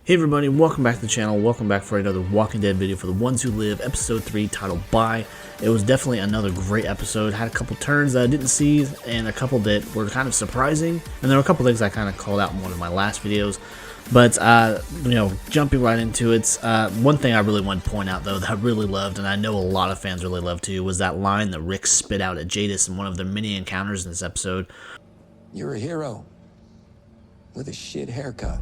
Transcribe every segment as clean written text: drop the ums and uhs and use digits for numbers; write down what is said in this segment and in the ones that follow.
Hey everybody, welcome back to the channel. Welcome back for another Walking Dead video for the Ones Who Live, episode 3, titled Bye. It was definitely another great episode. Had a couple turns that I didn't see, and a couple that were kind of surprising. And there were a couple things I kind of called out in one of my last videos. But, jumping right into it, one thing I really wanted to point out, though, that I really loved, and I know a lot of fans really loved too, was that line that Rick spit out at Jadis in one of their many encounters in this episode. You're a hero with a shit haircut.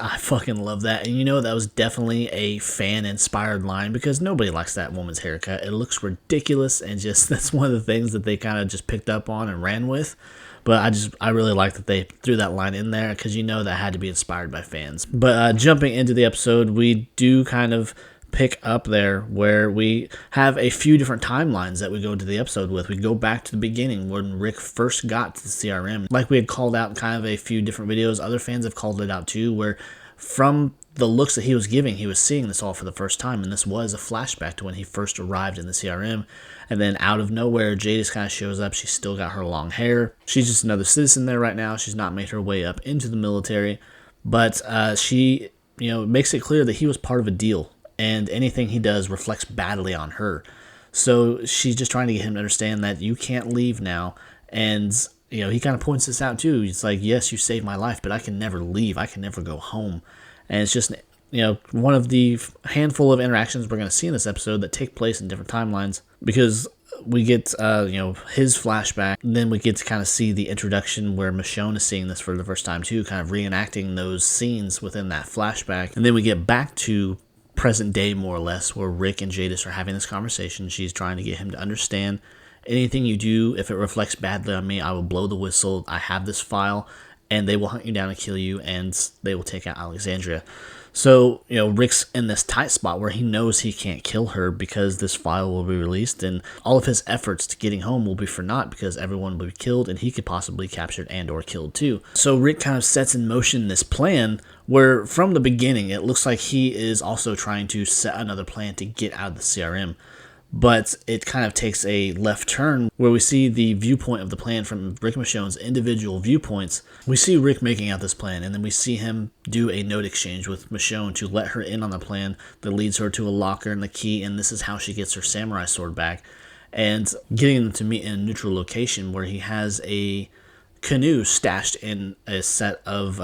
I fucking love that, and that was definitely a fan-inspired line because nobody likes that woman's haircut. It looks ridiculous, and just that's one of the things that they kind of just picked up on and ran with. But I really like that they threw that line in there because that had to be inspired by fans. But jumping into the episode, we do kind of pick up there where we have a few different timelines that we go into the episode with. We go back to the beginning when Rick first got to the CRM. Like we had called out kind of a few different videos, other fans have called it out too, where from the looks that he was giving, he was seeing this all for the first time, and this was a flashback to when he first arrived in the CRM. And then out of nowhere, Jadis kind of shows up. She's still got her long hair. She's just another citizen there right now. She's not made her way up into the military, but she makes it clear that he was part of a deal, and anything he does reflects badly on her. So she's just trying to get him to understand that you can't leave now. And, he kind of points this out too. He's like, yes, you saved my life, but I can never leave. I can never go home. And it's just, one of the handful of interactions we're going to see in this episode that take place in different timelines, because we get, his flashback, and then we get to kind of see the introduction where Michonne is seeing this for the first time too, kind of reenacting those scenes within that flashback. And then we get back to present day, more or less, where Rick and Jadis are having this conversation. She's trying to get him to understand, anything you do, if it reflects badly on me, I will blow the whistle. I have this file, and they will hunt you down and kill you, and they will take out Alexandria. So, Rick's in this tight spot where he knows he can't kill her because this file will be released, and all of his efforts to getting home will be for naught because everyone will be killed, and he could possibly be captured and or killed too. So Rick kind of sets in motion this plan where from the beginning it looks like he is also trying to set another plan to get out of the CRM. But it kind of takes a left turn where we see the viewpoint of the plan from Rick and Michonne's individual viewpoints. We see Rick making out this plan, and then we see him do a note exchange with Michonne to let her in on the plan that leads her to a locker and the key, and this is how she gets her samurai sword back. And getting them to meet in a neutral location where he has a canoe stashed in a set of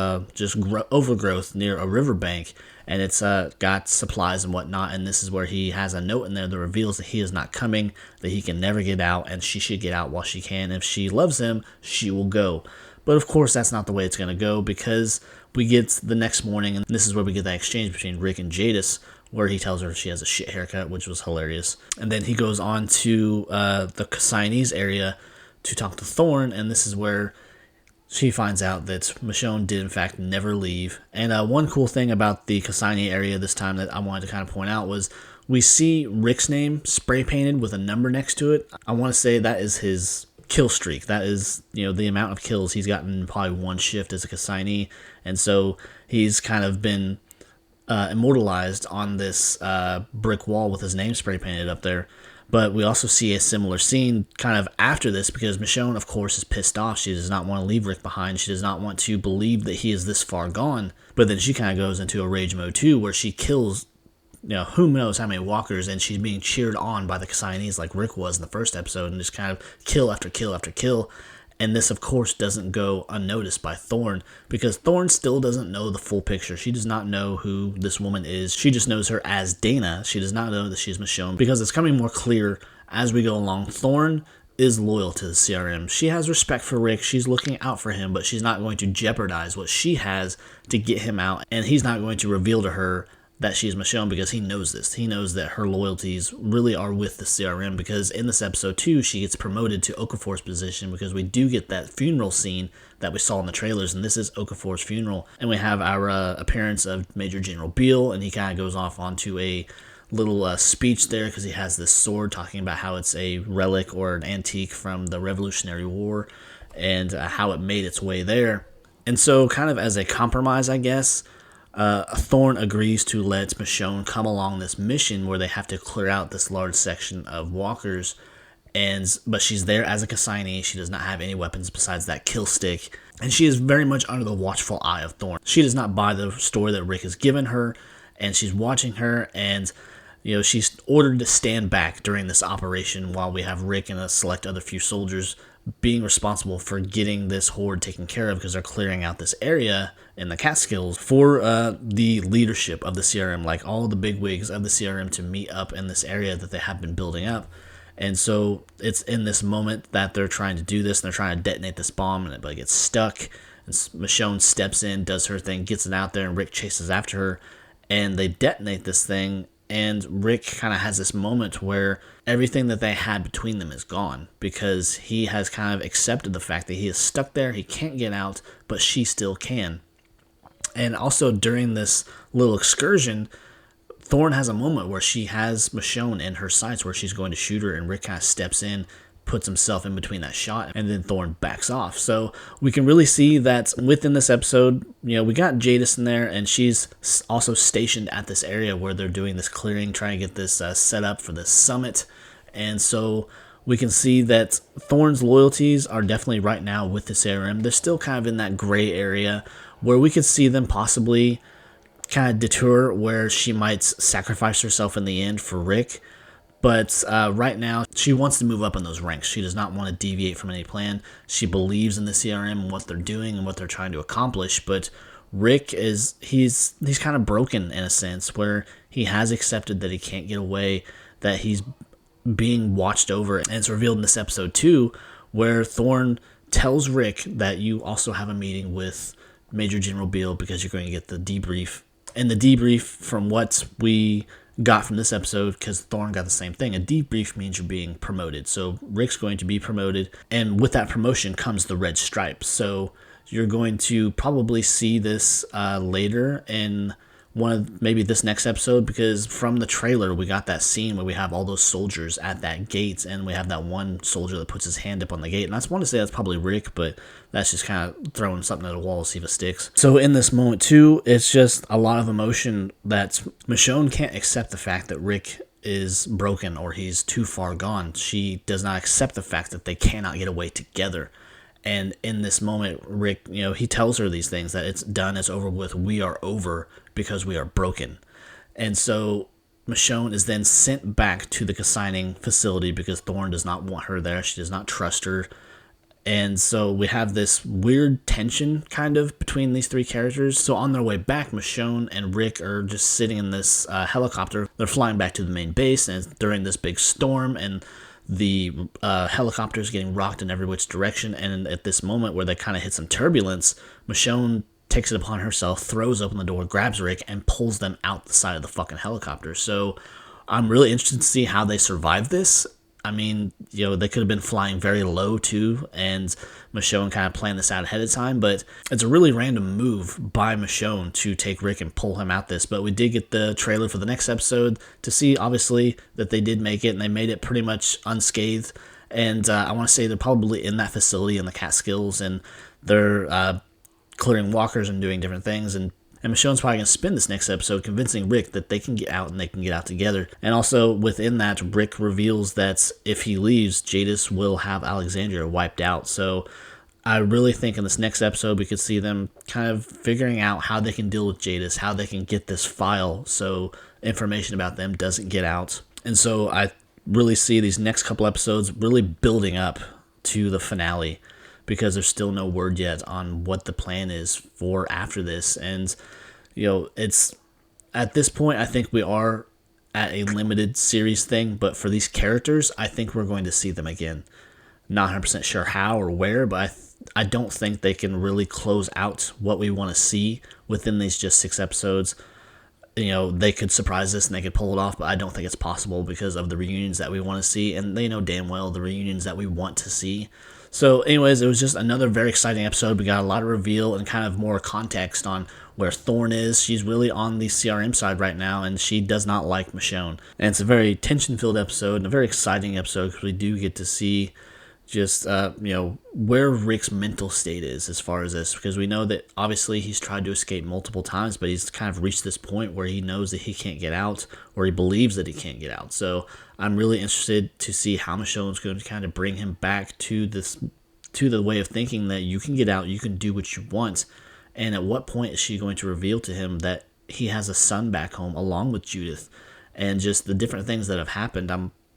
overgrowth near a riverbank, and it's got supplies and whatnot, and this is where he has a note in there that reveals that he is not coming, that he can never get out, and she should get out while she can. If she loves him, she will go. But of course that's not the way it's going to go, because we get the next morning, and this is where we get that exchange between Rick and Jadis, where he tells her she has a shit haircut, which was hilarious. And then he goes on to the Cassini's area to talk to Thorne, and this is where she finds out that Michonne did in fact never leave. And one cool thing about the Cassini area this time that I wanted to kind of point out was we see Rick's name spray painted with a number next to it. I want to say that is his kill streak. That is, the amount of kills he's gotten in probably one shift as a Cassini. And so he's kind of been immortalized on this brick wall with his name spray painted up there. But we also see a similar scene kind of after this because Michonne, of course, is pissed off. She does not want to leave Rick behind. She does not want to believe that he is this far gone. But then she kind of goes into a rage mode too, where she kills, who knows how many walkers, and she's being cheered on by the Cassini's like Rick was in the first episode, and just kind of kill after kill after kill. And this, of course, doesn't go unnoticed by Thorne, because Thorne still doesn't know the full picture. She does not know who this woman is. She just knows her as Dana. She does not know that she's Michonne, because it's coming more clear as we go along. Thorne is loyal to the CRM. She has respect for Rick. She's looking out for him, but she's not going to jeopardize what she has to get him out. And he's not going to reveal to her that she's Michonne, because he knows this. He knows that her loyalties really are with the CRM, because in this episode too, she gets promoted to Okafor's position, because we do get that funeral scene that we saw in the trailers, and this is Okafor's funeral. And we have our appearance of Major General Beale, and he kind of goes off onto a little speech there, because he has this sword talking about how it's a relic or an antique from the Revolutionary War, and how it made its way there. And so kind of as a compromise, I guess, Thorne agrees to let Michonne come along this mission where they have to clear out this large section of walkers, but she's there as a consignee. She does not have any weapons besides that kill stick, and she is very much under the watchful eye of Thorne. She does not buy the story that Rick has given her, and she's watching her, and she's ordered to stand back during this operation while we have Rick and a select other few soldiers being responsible for getting this horde taken care of, because they're clearing out this area in the Catskills for the leadership of the CRM, like all the big wigs of the CRM, to meet up in this area that they have been building up. And so it's in this moment that they're trying to do this, and they're trying to detonate this bomb, and it gets stuck. And Michonne steps in, does her thing, gets it out there, and Rick chases after her, and they detonate this thing. And Rick kind of has this moment where everything that they had between them is gone, because he has kind of accepted the fact that he is stuck there, he can't get out, but she still can. And also during this little excursion, Thorne has a moment where she has Michonne in her sights where she's going to shoot her, and Rick kind of steps in, puts himself in between that shot, and then Thorne backs off. So we can really see that within this episode, we got Jadis in there, and she's also stationed at this area where they're doing this clearing, trying to get this set up for this summit. And so we can see that Thorne's loyalties are definitely right now with the CRM. They're still kind of in that gray area where we could see them possibly kind of detour, where she might sacrifice herself in the end for Rick. But right now, she wants to move up in those ranks. She does not want to deviate from any plan. She believes in the CRM and what they're doing and what they're trying to accomplish. But Rick he's kind of broken in a sense, where he has accepted that he can't get away, that he's being watched over. And it's revealed in this episode too, where Thorne tells Rick that you also have a meeting with Major General Beale because you're going to get the debrief. And the debrief, from what we got from this episode, because Thorne got the same thing, a debrief means you're being promoted. So Rick's going to be promoted, and with that promotion comes the red stripe. So you're going to probably see this later in maybe this next episode, because from the trailer we got that scene where we have all those soldiers at that gate, and we have that one soldier that puts his hand up on the gate, and I just want to say that's probably Rick, but that's just kind of throwing something at a wall to see if it sticks. So in this moment too, it's just a lot of emotion that Michonne can't accept the fact that Rick is broken or he's too far gone. She does not accept the fact that they cannot get away together. And in this moment, Rick, he tells her these things, that it's done, it's over with, we are over because we are broken. And so Michonne is then sent back to the consigning facility because Thorne does not want her there. She does not trust her. And so we have this weird tension kind of between these three characters. So on their way back, Michonne and Rick are just sitting in this helicopter. They're flying back to the main base, and it's during this big storm, and the helicopter is getting rocked in every which direction. And at this moment where they kind of hit some turbulence, Michonne takes it upon herself, throws open the door, grabs Rick, and pulls them out the side of the fucking helicopter. So I'm really interested to see how they survive this. I mean, they could have been flying very low too, and Michonne kind of planned this out ahead of time, but it's a really random move by Michonne to take Rick and pull him out this. But we did get the trailer for the next episode to see, obviously, that they did make it, and they made it pretty much unscathed. And I want to say they're probably in that facility in the Catskills, and they're clearing walkers and doing different things, and Michonne's probably going to spend this next episode convincing Rick that they can get out and they can get out together. And also within that, Rick reveals that if he leaves, Jadis will have Alexandria wiped out. So I really think in this next episode we could see them kind of figuring out how they can deal with Jadis, how they can get this file so information about them doesn't get out. And so I really see these next couple episodes really building up to the finale, because there's still no word yet on what the plan is for after this. And, it's at this point, I think we are at a limited series thing, but for these characters, I think we're going to see them again. Not 100% sure how or where, but I don't think they can really close out what we want to see within these just 6 episodes. They could surprise us and they could pull it off, but I don't think it's possible because of the reunions that we want to see, and they know damn well the reunions that we want to see. So anyways, it was just another very exciting episode. We got a lot of reveal and kind of more context on where Thorne is. She's really on the CRM side right now, and she does not like Michonne. And it's a very tension-filled episode and a very exciting episode because we do get to see just where Rick's mental state is as far as this, because we know that obviously he's tried to escape multiple times, but he's kind of reached this point where he knows that he can't get out, or he believes that he can't get out. So I'm really interested to see how Michonne's going to kind of bring him back to the way of thinking that you can get out, you can do what you want. And at what point is she going to reveal to him that he has a son back home along with Judith, and just the different things that have happened?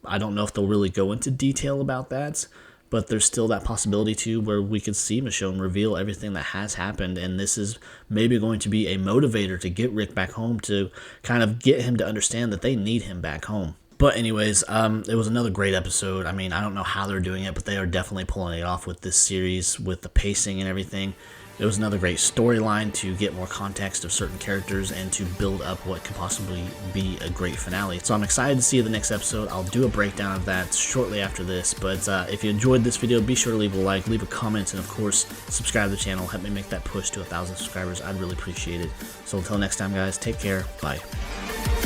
I don't know if they'll really go into detail about that, but there's still that possibility too where we could see Michonne reveal everything that has happened, and this is maybe going to be a motivator to get Rick back home, to kind of get him to understand that they need him back home. But anyways, it was another great episode. I mean, I don't know how they're doing it, but they are definitely pulling it off with this series, with the pacing and everything. It was another great storyline to get more context of certain characters and to build up what could possibly be a great finale. So I'm excited to see the next episode. I'll do a breakdown of that shortly after this. But if you enjoyed this video, be sure to leave a like, leave a comment, and of course, subscribe to the channel. Help me make that push to 1,000 subscribers. I'd really appreciate it. So until next time, guys, take care. Bye.